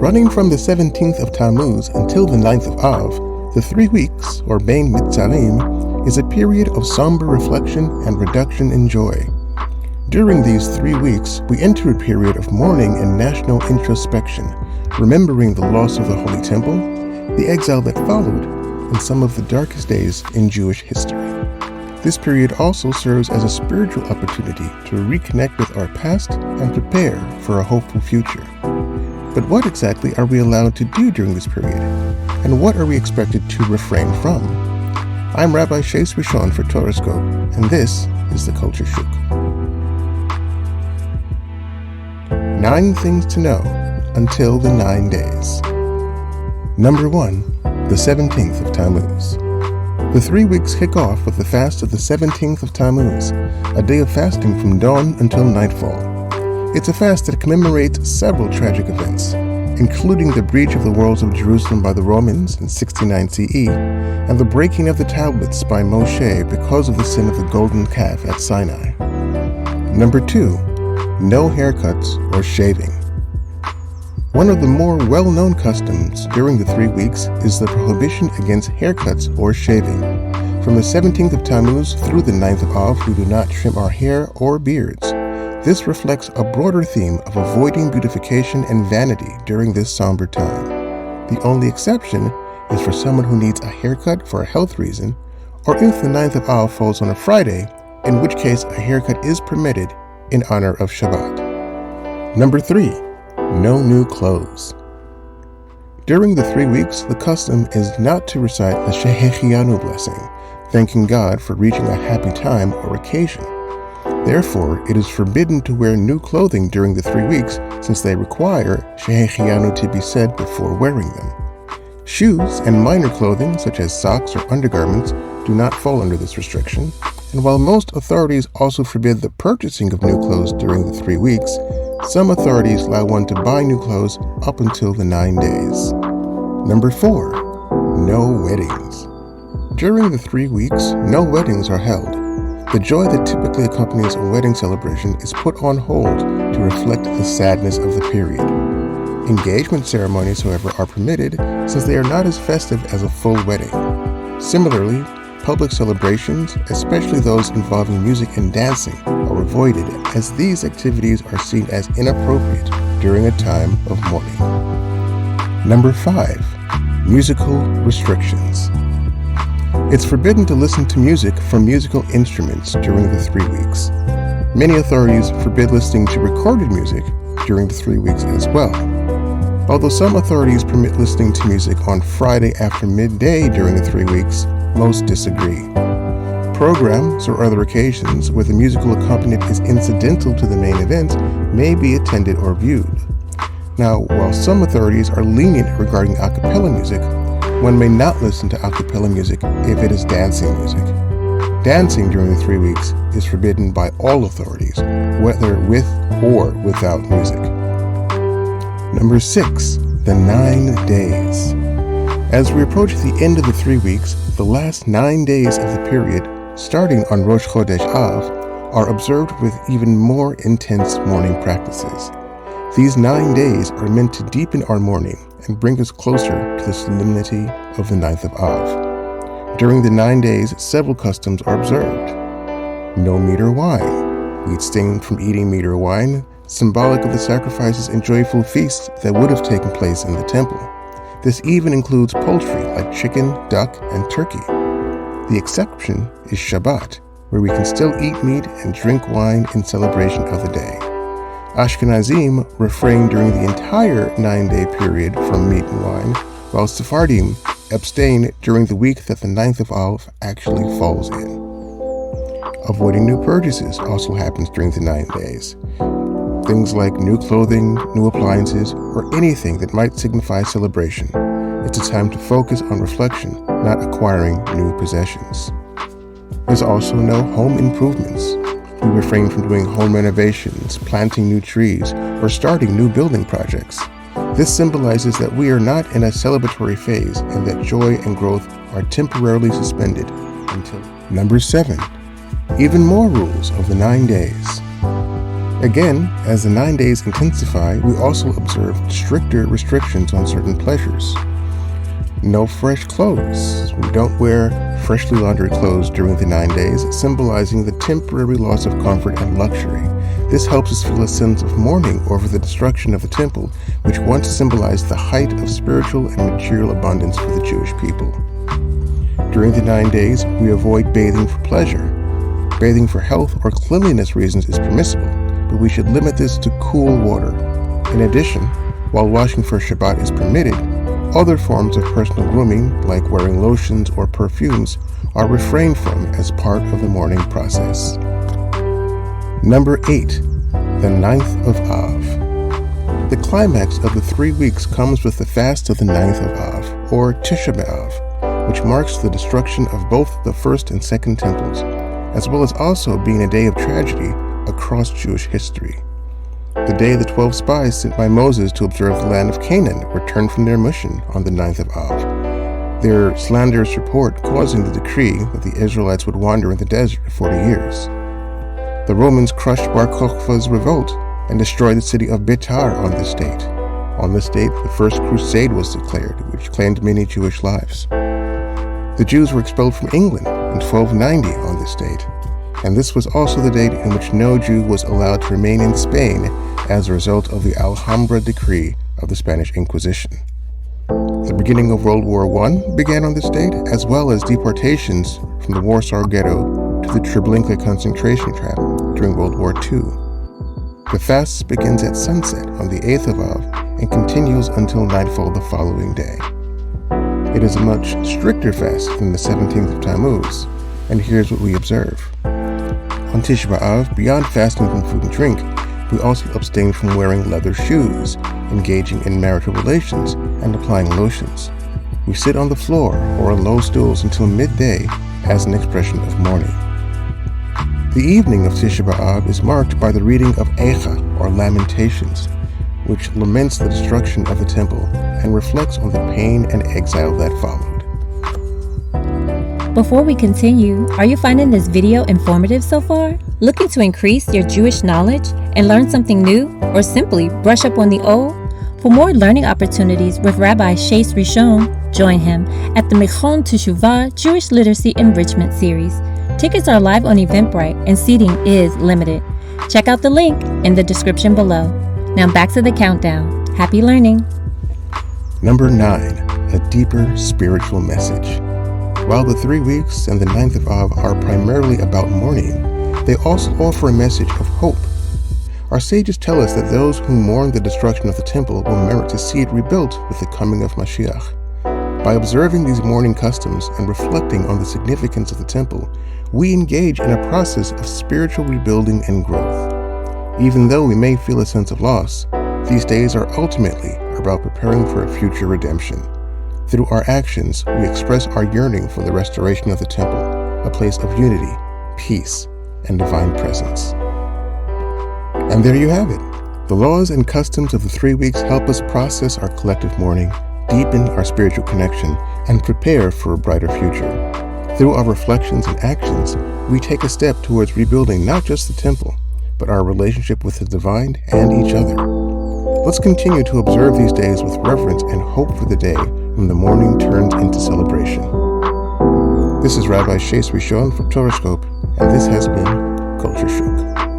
Running from the 17th of Tammuz until the 9th of Av, the 3 weeks, or Bein Metzarim, is a period of somber reflection and reduction in joy. During these 3 weeks, we enter a period of mourning and national introspection, remembering the loss of the Holy Temple, the exile that followed, and some of the darkest days in Jewish history. This period also serves as a spiritual opportunity to reconnect with our past and prepare for a hopeful future. But what exactly are we allowed to do during this period? And what are we expected to refrain from? I'm Rabbi Shais Rishon for Torahscope, and this is the Culture Shuk. 9 things to know until the 9 days. Number 1, the 17th of Tammuz. The 3 weeks kick off with the fast of the 17th of Tammuz, a day of fasting from dawn until nightfall. It's a fast that commemorates several tragic events, including the breach of the walls of Jerusalem by the Romans in 69 CE, and the breaking of the tablets by Moshe because of the sin of the golden calf at Sinai. Number 2, no haircuts or shaving. One of the more well-known customs during the 3 weeks is the prohibition against haircuts or shaving. From the 17th of Tammuz through the 9th of Av, we do not trim our hair or beards. This reflects a broader theme of avoiding beautification and vanity during this somber time. The only exception is for someone who needs a haircut for a health reason, or if the 9th of Av falls on a Friday, in which case a haircut is permitted in honor of Shabbat. Number 3, no new clothes. During the 3 weeks, the custom is not to recite the Shehechianu blessing, thanking God for reaching a happy time or occasion. Therefore, it is forbidden to wear new clothing during the 3 weeks since they require Shehechianu to be said before wearing them. Shoes and minor clothing, such as socks or undergarments, do not fall under this restriction, and while most authorities also forbid the purchasing of new clothes during the 3 weeks, some authorities allow one to buy new clothes up until the 9 days. Number 4, no weddings. During the 3 weeks, no weddings are held. The joy that typically accompanies a wedding celebration is put on hold to reflect the sadness of the period. Engagement ceremonies, however, are permitted since they are not as festive as a full wedding. Similarly, public celebrations, especially those involving music and dancing, are avoided as these activities are seen as inappropriate during a time of mourning. Number 5, musical restrictions. It's forbidden to listen to music from musical instruments during the 3 weeks. Many authorities forbid listening to recorded music during the 3 weeks as well. Although some authorities permit listening to music on Friday after midday during the 3 weeks, most disagree. Programs or other occasions where the musical accompaniment is incidental to the main event may be attended or viewed. Now, while some authorities are lenient regarding a cappella music, one may not listen to a cappella music if it is dancing music. Dancing during the 3 weeks is forbidden by all authorities, whether with or without music. Number 6, the 9 days. As we approach the end of the 3 weeks, the last 9 days of the period, starting on Rosh Chodesh Av, are observed with even more intense mourning practices. These 9 days are meant to deepen our mourning and bring us closer to the solemnity of the 9th of Av. During the 9 days, several customs are observed. No meat or wine. We abstain from eating meat or wine, symbolic of the sacrifices and joyful feasts that would have taken place in the temple. This even includes poultry like chicken, duck, and turkey. The exception is Shabbat, where we can still eat meat and drink wine in celebration of the day. Ashkenazim refrain during the entire 9-day period from meat and wine, while Sephardim abstain during the week that the 9th of Av actually falls in. Avoiding new purchases also happens during the 9 days. Things like new clothing, new appliances, or anything that might signify celebration. It's a time to focus on reflection, not acquiring new possessions. There's also no home improvements. We refrain from doing home renovations, planting new trees, or starting new building projects. This symbolizes that we are not in a celebratory phase and that joy and growth are temporarily suspended until. Number 7, even more rules of the 9 days. Again, as the 9 days intensify, we also observe stricter restrictions on certain pleasures. No fresh clothes. We don't wear freshly laundered clothes during the 9 days, symbolizing the temporary loss of comfort and luxury. This helps us feel a sense of mourning over the destruction of the temple, which once symbolized the height of spiritual and material abundance for the Jewish people. During the 9 days, we avoid bathing for pleasure. Bathing for health or cleanliness reasons is permissible, but we should limit this to cool water. In addition, while washing for Shabbat is permitted, other forms of personal grooming, like wearing lotions or perfumes, are refrained from as part of the mourning process. Number 8. The 9th of Av. The climax of the 3 weeks comes with the fast of the 9th of Av, or Tisha B'Av, which marks the destruction of both the first and second temples, as well as also being a day of tragedy across Jewish history. The day the 12 spies sent by Moses to observe the land of Canaan returned from their mission on the 9th of Av, their slanderous report causing the decree that the Israelites would wander in the desert for 40 years. The Romans crushed Bar Kokhba's revolt and destroyed the city of Betar on this date. On this date, the First Crusade was declared, which claimed many Jewish lives. The Jews were expelled from England in 1290 on this date, and this was also the date in which no Jew was allowed to remain in Spain as a result of the Alhambra decree of the Spanish Inquisition. The beginning of World War I began on this date, as well as deportations from the Warsaw Ghetto to the Treblinka concentration camp during World War II. The fast begins at sunset on the 8th of Av and continues until nightfall the following day. It is a much stricter fast than the 17th of Tammuz, and here's what we observe. On Tisha B'Av, beyond fasting from food and drink, we also abstain from wearing leather shoes, engaging in marital relations, and applying lotions. We sit on the floor or on low stools until midday as an expression of mourning. The evening of Tisha B'Av is marked by the reading of Eicha, or Lamentations, which laments the destruction of the temple and reflects on the pain and exile that followed. Before we continue, are you finding this video informative so far? Looking to increase your Jewish knowledge and learn something new, or simply brush up on the old? For more learning opportunities with Rabbi Shais Rishon, join him at the Mechon Teshuvah Jewish Literacy Enrichment Series. Tickets are live on Eventbrite and seating is limited. Check out the link in the description below. Now back to the countdown. Happy learning. Number 9. A deeper spiritual message. While the 3 weeks and the 9th of Av are primarily about mourning, they also offer a message of hope. Our sages tell us that those who mourn the destruction of the temple will merit to see it rebuilt with the coming of Mashiach. By observing these mourning customs and reflecting on the significance of the temple, we engage in a process of spiritual rebuilding and growth. Even though we may feel a sense of loss, these days are ultimately about preparing for a future redemption. Through our actions, we express our yearning for the restoration of the temple, a place of unity, peace, and divine presence. And there you have it. The laws and customs of the 3 weeks help us process our collective mourning, deepen our spiritual connection, and prepare for a brighter future. Through our reflections and actions, we take a step towards rebuilding not just the temple, but our relationship with the divine and each other. Let's continue to observe these days with reverence and hope for the day when the mourning turns into celebration. This is Rabbi Shais Rishon for Torahscope, and this has been Culture Shuk.